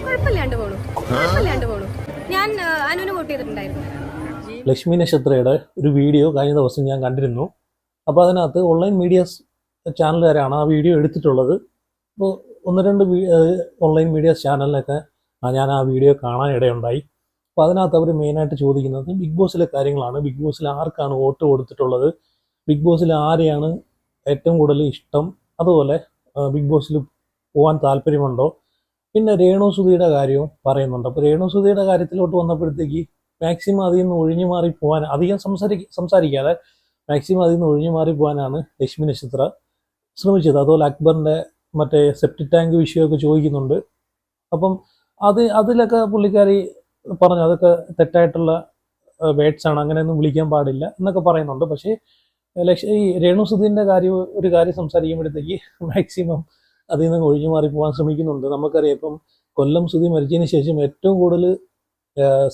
കുഴപ്പമില്ലാണ്ട് പോണു. ഞാൻ അനുവിന് വോട്ട് ചെയ്തിട്ടുണ്ടായിരുന്നു. ലക്ഷ്മി നക്ഷത്രയുടെ ഒരു വീഡിയോ കഴിഞ്ഞ ദിവസം ഞാൻ കണ്ടിരുന്നു. അപ്പോൾ അതിനകത്ത് ഓൺലൈൻ മീഡിയാസ് ചാനലുകാരാണ് ആ വീഡിയോ എടുത്തിട്ടുള്ളത്. അപ്പോൾ ഒന്ന് രണ്ട് ഓൺലൈൻ മീഡിയാസ് ചാനലിലൊക്കെ ഞാൻ ആ വീഡിയോ കാണാൻ ഇടയുണ്ടായി. അപ്പോൾ അതിനകത്ത് അവർ മെയിനായിട്ട് ചോദിക്കുന്നത് ബിഗ് ബോസിലെ കാര്യങ്ങളാണ്. ബിഗ് ബോസിൽ ആർക്കാണ് വോട്ട് കൊടുത്തിട്ടുള്ളത്, ബിഗ് ബോസിൽ ആരെയാണ് ഏറ്റവും കൂടുതൽ ഇഷ്ടം, അതുപോലെ ബിഗ് ബോസിൽ പോകാൻ താല്പര്യമുണ്ടോ, പിന്നെ രേണുസുധിയുടെ കാര്യവും പറയുന്നുണ്ട്. അപ്പോൾ രേണുസുധിയുടെ കാര്യത്തിലോട്ട് വന്നപ്പോഴത്തേക്ക് മാക്സിമം അതിൽ നിന്ന് ഒഴിഞ്ഞു മാറി പോകാൻ, അധികം സംസാരിക്കാതെ മാക്സിമം അതിൽ നിന്ന് ഒഴിഞ്ഞു മാറി പോകാനാണ് ലക്ഷ്മി നക്ഷത്ര ശ്രമിച്ചത്. അതുപോലെ അക്ബറിൻ്റെ മറ്റേ സെപ്റ്റിക് ടാങ്ക് വിഷയമൊക്കെ ചോദിക്കുന്നുണ്ട്. അപ്പം അതിലൊക്കെ പുള്ളിക്കാരി പറഞ്ഞു അതൊക്കെ തെറ്റായിട്ടുള്ള വേഡ്സാണ്, അങ്ങനെയൊന്നും വിളിക്കാൻ പാടില്ല എന്നൊക്കെ പറയുന്നുണ്ട്. പക്ഷേ ഈ രേണുസുധീൻ്റെ ഒരു കാര്യം സംസാരിക്കുമ്പോഴത്തേക്ക് മാക്സിമം അതിൽ നിന്ന് ഒഴിഞ്ഞു മാറി പോകാൻ ശ്രമിക്കുന്നുണ്ട്. നമുക്കറിയാം ഇപ്പം കൊല്ലം സുധി മരിച്ചതിന് ശേഷം ഏറ്റവും കൂടുതൽ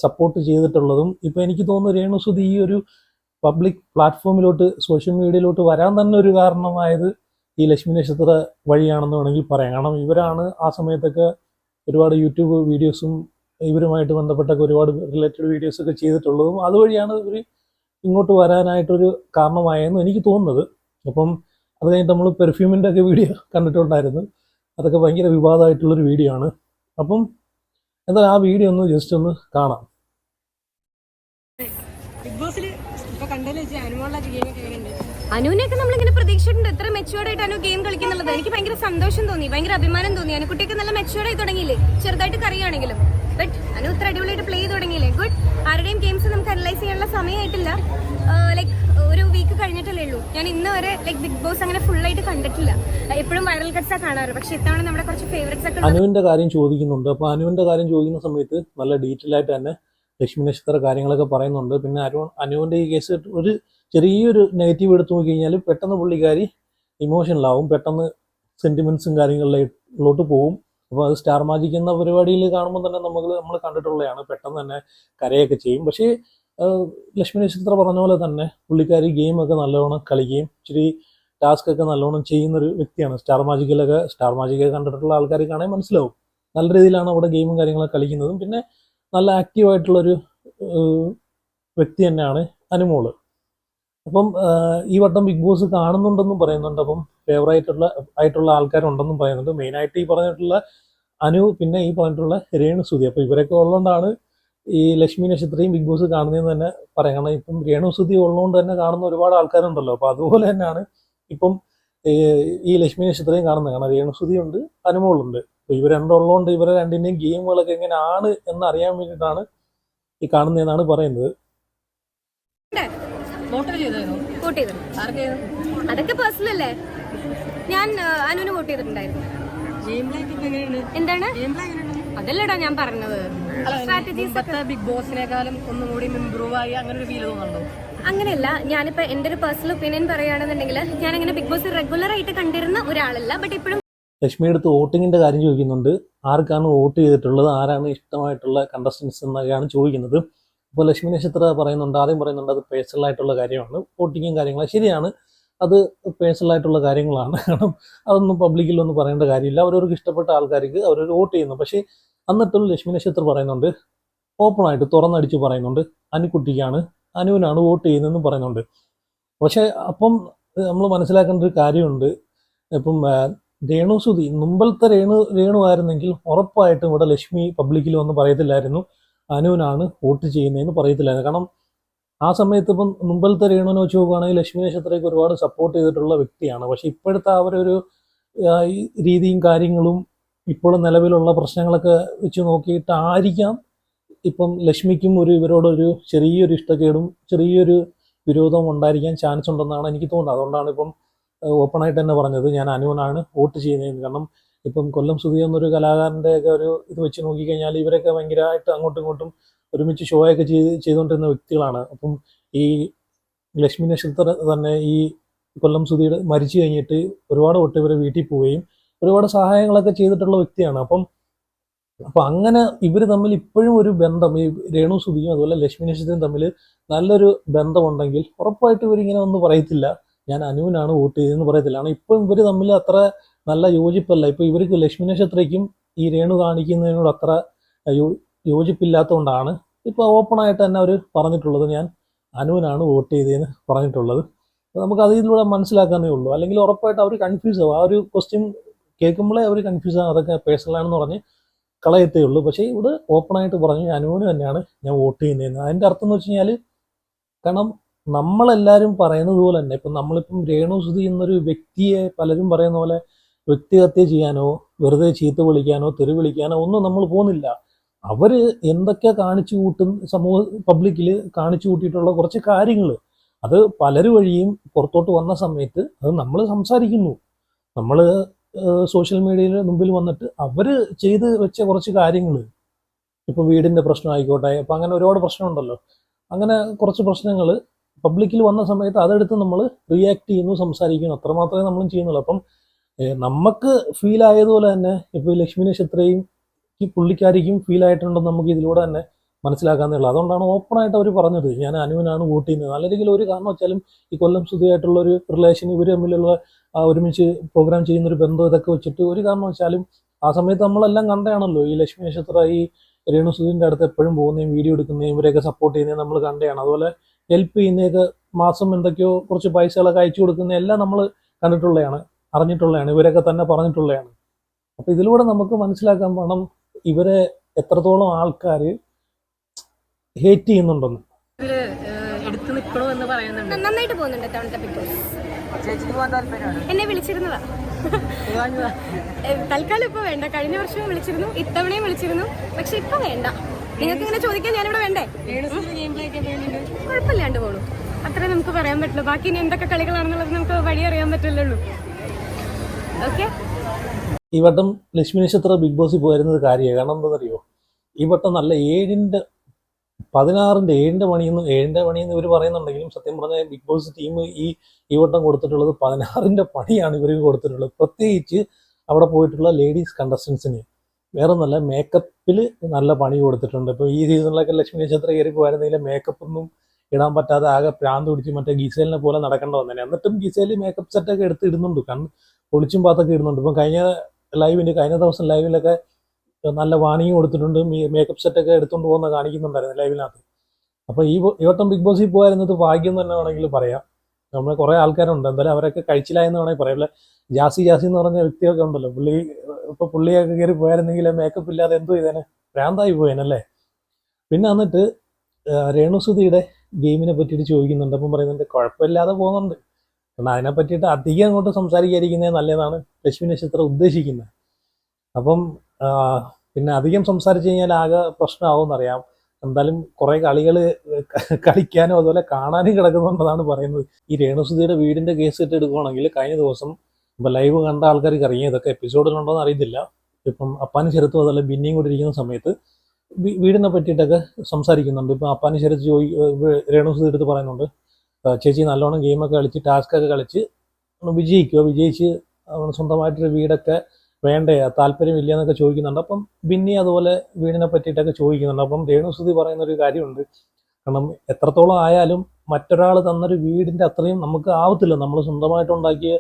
സപ്പോർട്ട് ചെയ്തിട്ടുള്ളതും ഇപ്പം എനിക്ക് തോന്നുന്നു രേണുസുധി ഈ ഒരു പബ്ലിക് പ്ലാറ്റ്ഫോമിലോട്ട് സോഷ്യൽ മീഡിയയിലോട്ട് വരാൻ തന്നെ ഒരു കാരണമായത് ഈ ലക്ഷ്മി നക്ഷത്ര വഴിയാണെന്ന് വേണമെങ്കിൽ പറയാം. കാരണം ഇവരാണ് ആ സമയത്തൊക്കെ ഒരുപാട് യൂട്യൂബ് വീഡിയോസും ഇവരുമായിട്ട് ബന്ധപ്പെട്ടൊക്കെ ഒരുപാട് റിലേറ്റഡ് വീഡിയോസൊക്കെ ചെയ്തിട്ടുള്ളതും അതുവഴിയാണ് ഇവർ ഇങ്ങോട്ട് വരാനായിട്ടൊരു കാരണമായെന്ന് എനിക്ക് തോന്നുന്നത്. അപ്പം അത് കഴിഞ്ഞിട്ട് നമ്മൾ പെർഫ്യൂമിൻ്റെ ഒക്കെ വീഡിയോ കണ്ടിട്ടുണ്ടായിരുന്നു. അതൊക്കെ ഭയങ്കര വിവാദമായിട്ടുള്ളൊരു വീഡിയോ ആണ്. അപ്പം എന്തായാലും ആ വീഡിയോ ഒന്ന് ജസ്റ്റ് ഒന്ന് കാണാം. അനുവിനെയൊക്കെ നമ്മളിങ്ങനെ പ്രതീക്ഷിച്ചിട്ടുണ്ട്. എത്ര മെച്ചുവേർഡ് ആയിട്ട് അനു ഗെയിം കളിക്കുന്നുള്ളത് എനിക്ക് ഭയങ്കര സന്തോഷം തോന്നി, ഭയങ്കര അഭിമാനം തോന്നി. അനുകുട്ടിയൊക്കെ നല്ല മെച്ചുവേർഡ് ആയി തുടങ്ങിയില്ലേ, ചെറുതായിട്ട് കറിയാണെങ്കിലും. ബട്ട് അനു ഇത്ര അടിപൊളിയായിട്ട് പ്ലേ ചെയ്ത് തുടങ്ങിയില്ലേ, ഗുഡ്. ആരുടെയും ഗെയിംസ് നമുക്ക് അനലൈസ് ചെയ്യാനുള്ള സമയമായിട്ടില്ല. ലൈക്ക് ഒരു വീക്ക് കഴിഞ്ഞിട്ടല്ലേ ഉള്ളൂ. ഞാൻ ഇന്ന് വരെ ലൈക്ക് ബിഗ് ബോസ് അങ്ങനെ ഫുള്ളായിട്ട് കണ്ടിട്ടില്ല. എപ്പോഴും വൈറൽ കട്ട്സാ കാണാറ്. പക്ഷെ ഇത്തവണ നമ്മുടെ കുറച്ച് ഫേവറേറ്റ്സ് ഒക്കെ അനുവിന്റെ കാര്യം ചോദിക്കുന്നുണ്ട്. അപ്പോൾ അനുവിന്റെ കാര്യം ചോദിക്കുന്ന സമയത്ത് നല്ല ഡീറ്റെയിൽ ആയിട്ട് തന്നെ ലക്ഷ്മി നക്ഷത്ര കാര്യങ്ങളൊക്കെ പറയുന്നുണ്ട്. പിന്നെ അനുവിന്റെ ഈ കേസ് ഒരു ചെറിയൊരു നെഗറ്റീവ് എടുത്തു നോക്കി കഴിഞ്ഞാൽ പെട്ടെന്ന് പുള്ളിക്കാരി ഇമോഷണലാവും, പെട്ടെന്ന് സെന്റിമെന്റ്സും കാര്യങ്ങളിലോട്ട് പോകും. അപ്പോൾ അത് സ്റ്റാർ മാജിക് എന്ന പരിപാടിയിൽ കാണുമ്പോൾ തന്നെ നമ്മൾ കണ്ടിട്ടുള്ളതാണ്, പെട്ടെന്ന് തന്നെ കരയൊക്കെ ചെയ്യും. പക്ഷേ ലക്ഷ്മി നക്ഷത്ര പറഞ്ഞ പോലെ തന്നെ പുള്ളിക്കാരി ഗെയിമൊക്കെ നല്ലോണം കളിക്കുകയും ഇച്ചിരി ടാസ്ക് ഒക്കെ നല്ലോണം ചെയ്യുന്നൊരു വ്യക്തിയാണ്. സ്റ്റാർ മാജിക്കൊക്കെ കണ്ടിട്ടുള്ള ആൾക്കാർ കാണാൻ മനസ്സിലാവും നല്ല രീതിയിലാണ് അവിടെ ഗെയിമും കാര്യങ്ങളൊക്കെ കളിക്കുന്നതും. പിന്നെ നല്ല ആക്റ്റീവായിട്ടുള്ളൊരു വ്യക്തി തന്നെയാണ് അനുമോള്. അപ്പം ഈ വട്ടം ബിഗ് ബോസ് കാണുന്നുണ്ടെന്നും പറയുന്നുണ്ട്. അപ്പം ആയിട്ടുള്ള ആൾക്കാരുണ്ടെന്നും പറയുന്നുണ്ട്. മെയിനായിട്ട് ഈ പറഞ്ഞിട്ടുള്ള അനു, പിന്നെ ഈ പറഞ്ഞിട്ടുള്ള രേണുസുധി. അപ്പോൾ ഇവരൊക്കെ ഉള്ളതുകൊണ്ടാണ് ഈ ലക്ഷ്മി നക്ഷത്രയും ബിഗ് ബോസ് കാണുന്നതെന്ന് തന്നെ പറയാം. കാരണം ഇപ്പം രേണുസുധി ഉള്ളതുകൊണ്ട് തന്നെ കാണുന്ന ഒരുപാട് ആൾക്കാരുണ്ടല്ലോ. അപ്പോൾ അതുപോലെ തന്നെയാണ് ഇപ്പം ഈ ലക്ഷ്മി നക്ഷത്രയും കാണുന്നത്. കാരണം രേണുസുധി ഉണ്ട്, അനുമോളുണ്ട്. അപ്പോൾ ഇവർ രണ്ടുള്ളതുകൊണ്ട് ഇവരെ രണ്ടിൻ്റെയും ഗെയിമുകളൊക്കെ എങ്ങനെയാണ് എന്ന് അറിയാൻ വേണ്ടിയിട്ടാണ് ഈ കാണുന്നതെന്നാണ് പറയുന്നത്. അതൊക്കെ പേഴ്സണൽ അല്ലേ. ഞാൻ അനുവിന് വോട്ട് ചെയ്തിട്ടുണ്ടായിരുന്നു. എന്താണ് അതല്ലടാ ഞാൻ പറഞ്ഞത്. ബിഗ് ബോസിനേക്കാളും ഒന്നും കൂടി ഇംപ്രൂവ് ആയി അങ്ങനെ ഒരു ഫീൽ തോന്നുന്നുണ്ടോ? അങ്ങനെയല്ല, ഞാനിപ്പോ എന്റെ ഒരു പേഴ്സണൽ ഒപ്പീനിയൻ പറയുകയാണെന്നുണ്ടെങ്കിൽ ഞാൻ അങ്ങനെ ബിഗ് ബോസ് റെഗുലർ ആയിട്ട് കണ്ടിരുന്ന ഒരാളല്ല. ബട്ട് ഇപ്പോഴും ലക്ഷ്മി അടുത്ത് വോട്ടിങ്ങിന്റെ കാര്യം ചോദിക്കുന്നുണ്ട്. ആർക്കാണ് വോട്ട് ചെയ്തിട്ടുള്ളത്, ആരാണ് ഇഷ്ടമായിട്ടുള്ള കണ്ടസ്റ്റൻസ് എന്നൊക്കെയാണ് ചോദിക്കുന്നത്. അപ്പോൾ ലക്ഷ്മി നക്ഷത്ര ആദ്യം പറയുന്നുണ്ട് അത് പേഴ്സണൽ ആയിട്ടുള്ള കാര്യമാണ്, വോട്ടിങ്ങും കാര്യങ്ങളും ശരിയാണ്, അത് പേഴ്സണൽ ആയിട്ടുള്ള കാര്യങ്ങളാണ്. കാരണം അതൊന്നും പബ്ലിക്കിലൊന്നും പറയേണ്ട കാര്യമില്ല. അവരവർക്ക് ഇഷ്ടപ്പെട്ട ആൾക്കാർക്ക് അവർ വോട്ട് ചെയ്യുന്നു. പക്ഷേ എന്നിട്ടും ലക്ഷ്മി നക്ഷത്ര പറയുന്നുണ്ട്, ഓപ്പണായിട്ട് തുറന്നടിച്ച് പറയുന്നുണ്ട് അനുവിനാണ് വോട്ട് ചെയ്യുന്നതെന്ന് പറയുന്നുണ്ട്. പക്ഷേ അപ്പം നമ്മൾ മനസ്സിലാക്കേണ്ട ഒരു കാര്യമുണ്ട്. ഇപ്പം രേണുസുധി മുമ്പത്തെ രേണു ആയിരുന്നെങ്കിൽ ഉറപ്പായിട്ടും ഇവിടെ ലക്ഷ്മി പബ്ലിക്കിൽ വന്ന് പറയത്തില്ലായിരുന്നു അനുവിനാണ് വോട്ട് ചെയ്യുന്നതെന്ന് പറയത്തില്ലായിരുന്നു. കാരണം ആ സമയത്ത് ഇപ്പം മുമ്പത്തെ രേണുവിനെ വെച്ച് നോക്കുകയാണെങ്കിൽ ലക്ഷ്മി നക്ഷത്രയ്ക്ക് ഒരുപാട് സപ്പോർട്ട് ചെയ്തിട്ടുള്ള വ്യക്തിയാണ്. പക്ഷെ ഇപ്പോഴത്തെ അവരൊരു രീതിയും കാര്യങ്ങളും ഇപ്പോൾ നിലവിലുള്ള പ്രശ്നങ്ങളൊക്കെ വെച്ച് നോക്കിയിട്ടായിരിക്കാം ഇപ്പം ലക്ഷ്മിക്കും ഇവരോടൊരു ചെറിയൊരു ഇഷ്ടക്കേടും ചെറിയൊരു വിരോധവും ഉണ്ടായിരിക്കാൻ ചാൻസ് ഉണ്ടെന്നാണ് എനിക്ക് തോന്നുന്നത്. അതുകൊണ്ടാണ് ഇപ്പം ഓപ്പണായിട്ട് തന്നെ പറഞ്ഞത് ഞാൻ അനുവിനാണ് വോട്ട് ചെയ്യുന്നത്. കാരണം ഇപ്പം കൊല്ലം സുധി എന്നൊരു കലാകാരൻ്റെ ഒക്കെ ഒരു ഇത് വെച്ച് നോക്കിക്കഴിഞ്ഞാൽ ഇവരൊക്കെ ഭയങ്കരമായിട്ട് അങ്ങോട്ടും ഇങ്ങോട്ടും ഒരുമിച്ച് ഷോ ഒക്കെ ചെയ്തുകൊണ്ടിരുന്ന വ്യക്തികളാണ്. അപ്പം ഈ ലക്ഷ്മി നക്ഷത്ര തന്നെ ഈ കൊല്ലം സുധിയുടെ മരിച്ചു കഴിഞ്ഞിട്ട് ഒരുപാട് വട്ടം ഇവരെ വീട്ടിൽ പോവുകയും ഒരുപാട് സഹായങ്ങളൊക്കെ ചെയ്തിട്ടുള്ള വ്യക്തിയാണ്. അപ്പം അങ്ങനെ ഇവർ തമ്മിൽ ഇപ്പോഴും ഒരു ബന്ധം, ഈ രേണു സുധിയും അതുപോലെ ലക്ഷ്മി നക്ഷത്രയും തമ്മിൽ നല്ലൊരു ബന്ധമുണ്ടെങ്കിൽ ഉറപ്പായിട്ടും ഇവരിങ്ങനെ ഒന്നും പറയത്തില്ല ഞാൻ അനുവിനാണ് വോട്ട് ചെയ്തതെന്ന് പറയത്തില്ല. കാരണം ഇപ്പം ഇവർ തമ്മിൽ അത്ര നല്ല യോജിപ്പല്ല. ഇപ്പോൾ ഇവർക്ക് ലക്ഷ്മി നക്ഷത്രയ്ക്കും ഈ രേണു കാണിക്കുന്നതിനോട് അത്ര യോജിപ്പില്ലാത്തതുകൊണ്ടാണ് ഇപ്പോൾ ഓപ്പണായിട്ട് തന്നെ അവർ പറഞ്ഞിട്ടുള്ളത് ഞാൻ അനുവിനാണ് വോട്ട് ചെയ്തതെന്ന് പറഞ്ഞിട്ടുള്ളത്. അപ്പോൾ നമുക്ക് അതിലൂടെ മനസ്സിലാക്കാനേ ഉള്ളൂ. അല്ലെങ്കിൽ ഉറപ്പായിട്ട് അവർ കൺഫ്യൂസ് ആവും. ആ ഒരു ക്വസ്റ്റ്യൻ കേൾക്കുമ്പോഴേ അവർ കൺഫ്യൂസ് ആകും, അതൊക്കെ പേഴ്സണലാണെന്ന് പറഞ്ഞ് കളയത്തേ ഉള്ളൂ. പക്ഷേ ഇവിടെ ഓപ്പണായിട്ട് പറഞ്ഞു അനുവിന് തന്നെയാണ് ഞാൻ വോട്ട് ചെയ്യുന്നതെന്ന്. അതിൻ്റെ അർത്ഥം എന്ന് വെച്ച് കഴിഞ്ഞാൽ, കാരണം നമ്മളെല്ലാവരും പറയുന്നത് പോലെ തന്നെ ഇപ്പം നമ്മളിപ്പം രേണു സുധി എന്നൊരു വ്യക്തിയെ പലരും പറയുന്ന പോലെ വ്യക്തിഹത്യ ചെയ്യാനോ വെറുതെ ചീത്ത വിളിക്കാനോ തെറി വിളിക്കാനോ ഒന്നും നമ്മൾ പോകുന്നില്ല. അവർ എന്തൊക്കെ കാണിച്ചു കൂട്ടും പബ്ലിക്കിൽ കാണിച്ചു കൂട്ടിയിട്ടുള്ള കുറച്ച് കാര്യങ്ങൾ അത് പലര് വഴിയും പുറത്തോട്ട് വന്ന സമയത്ത് അത് നമ്മൾ സംസാരിക്കുന്നു. നമ്മൾ സോഷ്യൽ മീഡിയയിൽ മുമ്പിൽ വന്നിട്ട് അവർ ചെയ്ത് വെച്ച കുറച്ച് കാര്യങ്ങൾ, ഇപ്പോൾ വീടിൻ്റെ പ്രശ്നമായിക്കോട്ടെ, അപ്പം അങ്ങനെ ഒരുപാട് പ്രശ്നമുണ്ടല്ലോ. അങ്ങനെ കുറച്ച് പ്രശ്നങ്ങൾ പബ്ലിക്കിൽ വന്ന സമയത്ത് അതെടുത്ത് നമ്മൾ റിയാക്ട് ചെയ്യുന്നു, സംസാരിക്കുന്നു, അത്രമാത്രമേ നമ്മളും ചെയ്യുന്നുള്ളൂ. അപ്പം നമുക്ക് ഫീൽ ആയതുപോലെ തന്നെ ഇപ്പോൾ ലക്ഷ്മി നക്ഷത്രയും ഈ പുള്ളിക്കാരിക്കും ഫീൽ ആയിട്ടുണ്ടെന്ന് നമുക്ക് ഇതിലൂടെ തന്നെ മനസ്സിലാക്കാന്നേ ഉള്ളൂ. അതുകൊണ്ടാണ് ഓപ്പണായിട്ട് അവർ പറഞ്ഞത് ഞാൻ അനുവിനാണ് വോട്ട് ചെയ്യുന്നത്. നല്ല രീതിയിൽ ഒരു കാരണം വെച്ചാലും ഈ കൊല്ലം സുധിയായിട്ടുള്ള ഒരു റിലേഷൻ, ഇവർ തമ്മിലുള്ള ഒരുമിച്ച് പ്രോഗ്രാം ചെയ്യുന്നൊരു ബന്ധം, ഇതൊക്കെ വെച്ചിട്ട് ഒരു കാരണം വെച്ചാലും ആ സമയത്ത് നമ്മളെല്ലാം കണ്ടതാണല്ലോ. ഈ ലക്ഷ്മി നക്ഷത്ര ഈ രേണു സുധീൻ്റെ അടുത്ത് എപ്പോഴും പോകുന്നതും വീഡിയോ എടുക്കുന്നതും ഇവരെയൊക്കെ സപ്പോർട്ട് ചെയ്യുന്നതും നമ്മൾ കണ്ടതാണ്. അതുപോലെ ഹെൽപ്പ് ചെയ്യുന്നതൊക്കെ മാസം എന്തൊക്കെയോ കുറച്ച് പൈസകളൊക്കെ അയച്ചു കൊടുക്കുന്ന എല്ലാം നമ്മൾ കണ്ടിട്ടുള്ളതാണ്, അറിഞ്ഞിട്ടുള്ളതാണ്, ഇവരൊക്കെ തന്നെ പറഞ്ഞിട്ടുള്ളതാണ്. അപ്പോൾ ഇതിലൂടെ നമുക്ക് മനസ്സിലാക്കാൻ വേണം ഇവരെ എത്രത്തോളം ആൾക്കാർ ഹേറ്റ് ചെയ്യുന്നുണ്ടെന്ന്. ഇതില് എടുത്തു നിൽക്കണോ എന്ന് പറയുന്നുണ്ട്. നന്നായിട്ട് പോകുന്നുണ്ട് തവണത്തെ ബിഗ് ബോസ്. ചേച്ചിക്ക് പോകാൻ താല്പര്യമാണ്. എന്നെ വിളിച്ചിരുന്നതാ. തൽക്കാലം ഇപ്പൊ വേണ്ട. കഴിഞ്ഞ വർഷവും വിളിച്ചിരുന്നു, ഇത്തവണയും വിളിച്ചിരുന്നു. പക്ഷെ ഇപ്പൊ വേണ്ട. നിങ്ങൾക്ക് ഇങ്ങനെ ചോദിക്കാൻ ഞാനിവിടെ വേണ്ടേ? കുഴപ്പമില്ലാണ്ട് പോണു, അത്രേ നമുക്ക് പറയാൻ പറ്റുള്ളൂ. ബാക്കി ഇനി എന്തൊക്കെ കളികളാണെന്നുള്ളത് നമുക്ക് വഴി അറിയാൻ പറ്റില്ലല്ലോ. ഓക്കെ, ഈ വട്ടം ലക്ഷ്മി നക്ഷത്ര ബിഗ് ബോസിൽ പോയിരുന്നത് കാര്യമാണ്. കാരണം എന്താണെന്നറിയോ, ഈ വട്ടം നല്ല 7-ന്റെ 16-ന്റെ 7-ന്റെ പണിയെന്ന് ഇവർ പറയുന്നുണ്ടെങ്കിലും സത്യം പറഞ്ഞാൽ ബിഗ് ബോസ് ടീം ഈ വട്ടം കൊടുത്തിട്ടുള്ളത് 16-ന്റെ പണിയാണ് ഇവർക്ക് കൊടുത്തിട്ടുള്ളത്. പ്രത്യേകിച്ച് അവിടെ പോയിട്ടുള്ള ലേഡീസ് കണ്ടസ്റ്റൻസിന് വേറെ നല്ല മേക്കപ്പിൽ നല്ല പണി കൊടുത്തിട്ടുണ്ട്. ഇപ്പോൾ ഈ സീസണിലൊക്കെ ലക്ഷ്മി നക്ഷത്ര കയറി പോയിരുന്നെങ്കിൽ മേക്കപ്പൊന്നും ഇടാൻ പറ്റാതെ ആകെ പ്രാന്ത് പിടിച്ച് മറ്റേ ഗിസേലിനെ പോലെ നടക്കേണ്ട വന്നേനെ. എന്നിട്ടും ഗിസേൽ മേക്കപ്പ് സെറ്റൊക്കെ എടുത്ത് ഇടുന്നുണ്ട്, പൊളിച്ചും പാത്തൊക്കെ ഇടുന്നുണ്ട്. ഇപ്പം കഴിഞ്ഞ ദിവസം ലൈവിലൊക്കെ നല്ല വാണിംഗ് കൊടുത്തിട്ടുണ്ട്, മേക്കപ്പ് സെറ്റൊക്കെ എടുത്തുകൊണ്ട് പോകുന്ന കാണിക്കുന്നുണ്ടായിരുന്നു ലൈവിനകത്ത്. അപ്പോൾ ഈ വട്ടം ബിഗ് ബോസിൽ പോയിരുന്നത് ഭാഗ്യം തന്നെ വേണമെങ്കിൽ പറയാം. നമ്മൾ കുറേ ആൾക്കാരുണ്ട്, എന്തായാലും അവരൊക്കെ കഴിച്ചില്ലായെന്ന് വേണമെങ്കിൽ പറയാം. അല്ലെ ജാസി എന്ന് പറഞ്ഞ വ്യക്തിയൊക്കെ ഉണ്ടല്ലോ, പുള്ളിയൊക്കെ കയറി പോയായിരുന്നെങ്കിൽ മേക്കപ്പ് ഇല്ലാതെ എന്തോ ചെയ്തേനെ, ഭ്രാന്തായി പോയേനല്ലേ. പിന്നെ എന്നിട്ട് രേണുസുധിയുടെ ഗെയിമിനെ പറ്റിയിട്ട് ചോദിക്കുന്നുണ്ട്. അപ്പം പറയുന്നുണ്ട് കുഴപ്പമില്ലാതെ പോകുന്നുണ്ട്. കാരണം അതിനെ പറ്റിയിട്ട് അധികം അങ്ങോട്ട് സംസാരിക്കാതിരിക്കുന്നത് നല്ലതാണ് ലക്ഷ്മി നക്ഷത്രം ഉദ്ദേശിക്കുന്നത്. അപ്പം പിന്നെ അധികം സംസാരിച്ചു കഴിഞ്ഞാൽ ആകെ പ്രശ്നമാവുമെന്നറിയാം. എന്തായാലും കുറേ കളികൾ കളിക്കാനും അതുപോലെ കാണാനും കിടക്കുന്നുണ്ടെന്നാണ് പറയുന്നത്. ഈ രേണുസുധിയുടെ വീടിൻ്റെ കേസ് ഇട്ട് എടുക്കുകയാണെങ്കിൽ കഴിഞ്ഞ ദിവസം ഇപ്പം ലൈവ് കണ്ട ആൾക്കാർക്ക് അറിയാം, ഇതൊക്കെ എപ്പിസോഡിലുണ്ടോയെന്ന് അറിയത്തില്ല. ഇപ്പം അപ്പാനും ശരത്തും അതുപോലെ ബിന്നിയും കൂടി ഇരിക്കുന്ന സമയത്ത് വീടിനെ പറ്റിയിട്ടൊക്കെ സംസാരിക്കുന്നുണ്ട്. ഇപ്പം അപ്പാനും ശരത്ത് രേണുസുധി എടുത്ത് പറയുന്നുണ്ട്, ചേച്ചി നല്ലോണം ഗെയിമൊക്കെ കളിച്ച് ടാസ്കൊക്കെ കളിച്ച് വിജയിച്ച് സ്വന്തമായിട്ടൊരു വീടൊക്കെ വേണ്ടേ, താല്പര്യമില്ല എന്നൊക്കെ ചോദിക്കുന്നുണ്ട്. അപ്പം ബിന്നി അതുപോലെ വീടിനെ പറ്റിയിട്ടൊക്കെ ചോദിക്കുന്നുണ്ട്. അപ്പം രേണുസുധി പറയുന്നൊരു കാര്യമുണ്ട്, കാരണം എത്രത്തോളം ആയാലും മറ്റൊരാൾ തന്നൊരു വീടിൻ്റെ അത്രയും നമുക്ക് ആവത്തില്ല, നമ്മൾ സ്വന്തമായിട്ടുണ്ടാക്കിയ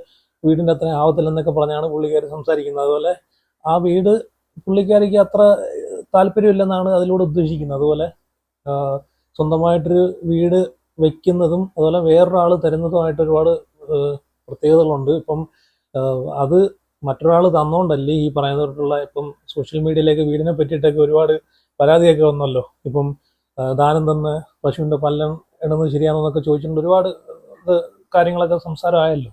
വീടിൻ്റെ അത്രയും ആവത്തില്ല എന്നൊക്കെ പറഞ്ഞാണ് പുള്ളിക്കാരി സംസാരിക്കുന്നത്. അതുപോലെ ആ വീട് പുള്ളിക്കാരിക്ക് അത്ര താല്പര്യമില്ലെന്നാണ് അതിലൂടെ ഉദ്ദേശിക്കുന്നത്. അതുപോലെ സ്വന്തമായിട്ടൊരു വീട് വയ്ക്കുന്നതും അതുപോലെ വേറൊരാൾ തരുന്നതുമായിട്ട് ഒരുപാട് പ്രത്യേകതകളുണ്ട്. ഇപ്പം അത് മറ്റൊരാൾ തന്നോണ്ടല്ലേ ഈ പറയുന്നതായിട്ടുള്ള ഇപ്പം സോഷ്യൽ മീഡിയയിലേക്ക് വീടിനെ പറ്റിയിട്ടൊക്കെ ഒരുപാട് പരാതിയൊക്കെ വന്നല്ലോ. ഇപ്പം ദാനം തന്ന് പശുവിൻ്റെ പല്ലം ഇടുന്നത് ശരിയാണെന്നൊക്കെ ചോദിച്ചിട്ടുണ്ട്, ഒരുപാട് കാര്യങ്ങളൊക്കെ സംസാരമായല്ലോ.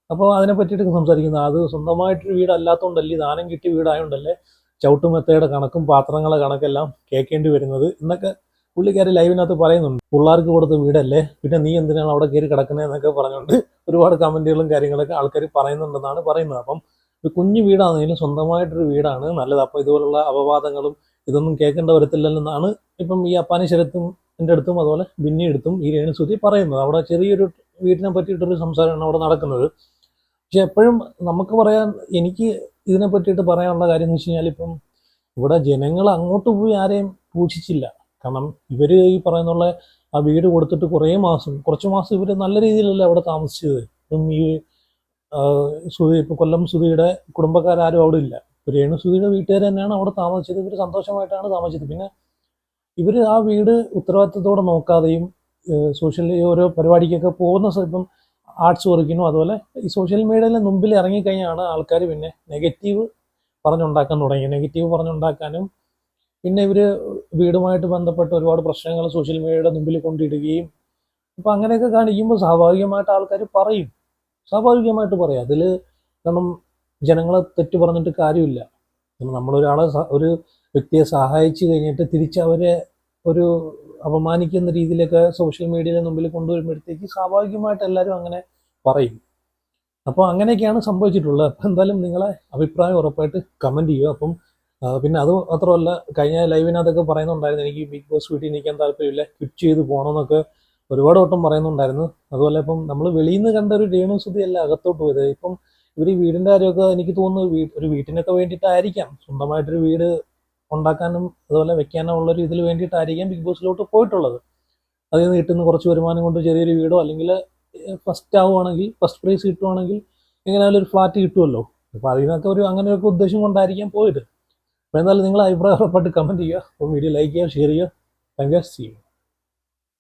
അപ്പോൾ അതിനെ പറ്റിയിട്ടൊക്കെ സംസാരിക്കുന്നത്, അത് സ്വന്തമായിട്ടൊരു വീടല്ലാത്തതുകൊണ്ടല്ലേ, ദാനം കിട്ടിയ വീടായതുകൊണ്ടല്ലേ ചവിട്ടുമെത്തയുടെ കണക്കും പാത്രങ്ങളുടെ കണക്കെല്ലാം കേൾക്കേണ്ടി വരുന്നത് എന്നൊക്കെ പുള്ളിക്കാരി ലൈവിനകത്ത് പറയുന്നുണ്ട്. പിള്ളേർക്ക് കൊടുത്ത വീടല്ലേ, പിന്നെ നീ എന്തിനാണ് അവിടെ കയറി കിടക്കുന്നത് എന്നൊക്കെ പറഞ്ഞുകൊണ്ട് ഒരുപാട് കമൻറ്റുകളും കാര്യങ്ങളൊക്കെ ആൾക്കാർ പറയുന്നുണ്ടെന്നാണ് പറയുന്നത്. അപ്പം ഒരു കുഞ്ഞു വീടാണെങ്കിലും സ്വന്തമായിട്ടൊരു വീടാണ് നല്ലത്. അപ്പോൾ ഇതുപോലുള്ള അപവാദങ്ങളും ഇതൊന്നും കേൾക്കേണ്ട വരത്തില്ലെന്നാണ് ഇപ്പം ഈ അപ്പാനി ശരത്തും എൻ്റെ അടുത്തും അതുപോലെ ബിന്നി അടുത്തും ഈ രേണുസുധി പറയുന്നത്. അവിടെ ചെറിയൊരു വീടിനെ പറ്റിയിട്ടൊരു സംസാരമാണ് അവിടെ നടക്കുന്നത്. പക്ഷെ എപ്പോഴും നമുക്ക് എനിക്ക് ഇതിനെ പറ്റിയിട്ട് പറയാനുള്ള കാര്യം എന്ന് വെച്ച് കഴിഞ്ഞാൽ, ഇപ്പം ഇവിടെ ജനങ്ങൾ അങ്ങോട്ട് പോയി ആരെയും പൂജിച്ചില്ല. കാരണം ഇവർ ഈ പറയുന്നുള്ള ആ വീട് കൊടുത്തിട്ട് കുറച്ച് മാസം ഇവർ നല്ല രീതിയിലല്ല അവിടെ താമസിച്ചത്. ഇപ്പം ഈ സുധി ഇപ്പോൾ കൊല്ലം സുധിയുടെ കുടുംബക്കാരും അവിടെ ഇല്ല. ഇപ്പോൾ രേണു സുധിയുടെ വീട്ടുകാർ തന്നെയാണ് അവിടെ താമസിച്ചത്. ഇവർ സന്തോഷമായിട്ടാണ് താമസിച്ചത്. പിന്നെ ഇവർ ആ വീട് ഉത്തരവാദിത്തത്തോടെ നോക്കാതെയും സോഷ്യൽ ഓരോ പരിപാടിക്കൊക്കെ പോകുന്ന ഇപ്പം ആർട്സ് വർക്കിനും അതുപോലെ ഈ സോഷ്യൽ മീഡിയയിലെ മുമ്പിൽ ഇറങ്ങിക്കഴിഞ്ഞാണ് ആൾക്കാർ പിന്നെ നെഗറ്റീവ് പറഞ്ഞുണ്ടാക്കാൻ തുടങ്ങി. നെഗറ്റീവ് പറഞ്ഞുണ്ടാക്കാനും പിന്നെ ഇവർ വീടുമായിട്ട് ബന്ധപ്പെട്ട ഒരുപാട് പ്രശ്നങ്ങൾ സോഷ്യൽ മീഡിയയുടെ മുമ്പിൽ കൊണ്ടിടുകയും അപ്പോൾ അങ്ങനെയൊക്കെ കാണിക്കുമ്പോൾ സ്വാഭാവികമായിട്ട് ആൾക്കാർ പറയും. സ്വാഭാവികമായിട്ട് പറയാം. അതിൽ കാരണം ജനങ്ങളെ തെറ്റ് പറഞ്ഞിട്ട് കാര്യമില്ല. നമ്മളൊരാളെ ഒരു വ്യക്തിയെ സഹായിച്ചു കഴിഞ്ഞിട്ട് തിരിച്ചവരെ ഒരു അപമാനിക്കുന്ന രീതിയിലൊക്കെ സോഷ്യൽ മീഡിയയുടെ മുമ്പിൽ കൊണ്ടുവരുമ്പോഴത്തേക്ക് സ്വാഭാവികമായിട്ട് എല്ലാവരും അങ്ങനെ പറയും. അപ്പോൾ അങ്ങനെയൊക്കെയാണ് സംഭവിച്ചിട്ടുള്ളത്. അപ്പം എന്തായാലും നിങ്ങളെ അഭിപ്രായം ഉറപ്പായിട്ട് കമൻറ്റ് ചെയ്യുക. അപ്പം പിന്നെ അത് മാത്രമല്ല, കഴിഞ്ഞ ലൈവിനകത്തൊക്കെ പറയുന്നുണ്ടായിരുന്നു എനിക്ക് ബിഗ് ബോസ് വീട്ടിൽ നിൽക്കാൻ താല്പര്യമില്ല, ക്വിറ്റ് ചെയ്ത് പോകണമെന്നൊക്കെ ഒരുപാട് വട്ടം പറയുന്നുണ്ടായിരുന്നു. അതുപോലെ ഇപ്പം നമ്മൾ വെളിയിൽ നിന്ന് കണ്ട ഒരു രേണുസുതി അല്ല അകത്തോട്ട് പോയത്. ഇപ്പം ഇവർ ഈ വീടിൻ്റെ കാര്യമൊക്കെ എനിക്ക് തോന്നുന്നു ഒരു വീട്ടിനൊക്കെ വേണ്ടിയിട്ടായിരിക്കാം, സ്വന്തമായിട്ടൊരു വീട് ഉണ്ടാക്കാനും അതുപോലെ വെക്കാനും ഉള്ളൊരു ഇതിൽ വേണ്ടിയിട്ടായിരിക്കാം ബിഗ് ബോസിലോട്ട് പോയിട്ടുള്ളത്. അതിൽ നിന്ന് കിട്ടുന്ന കുറച്ച് വരുമാനം കൊണ്ട് ചെറിയൊരു വീടോ അല്ലെങ്കിൽ ഫസ്റ്റ് ആവുകയാണെങ്കിൽ ഫസ്റ്റ് പ്രൈസ് കിട്ടുവാണെങ്കിൽ എങ്ങനെയായാലും ഒരു ഫ്ലാറ്റ് കിട്ടുമല്ലോ. അപ്പോൾ അതിനൊക്കെ അങ്ങനെയൊക്കെ ഉദ്ദേശം കൊണ്ടായിരിക്കാം പോയത്. അപ്പോൾ എന്തായാലും നിങ്ങൾ അഭിപ്രായം ഉറപ്പായിട്ട് കമൻറ്റ് ചെയ്യുക. അപ്പോൾ വീഡിയോ ലൈക്ക് ചെയ്യുക, ഷെയർ ചെയ്യുക. Thank you.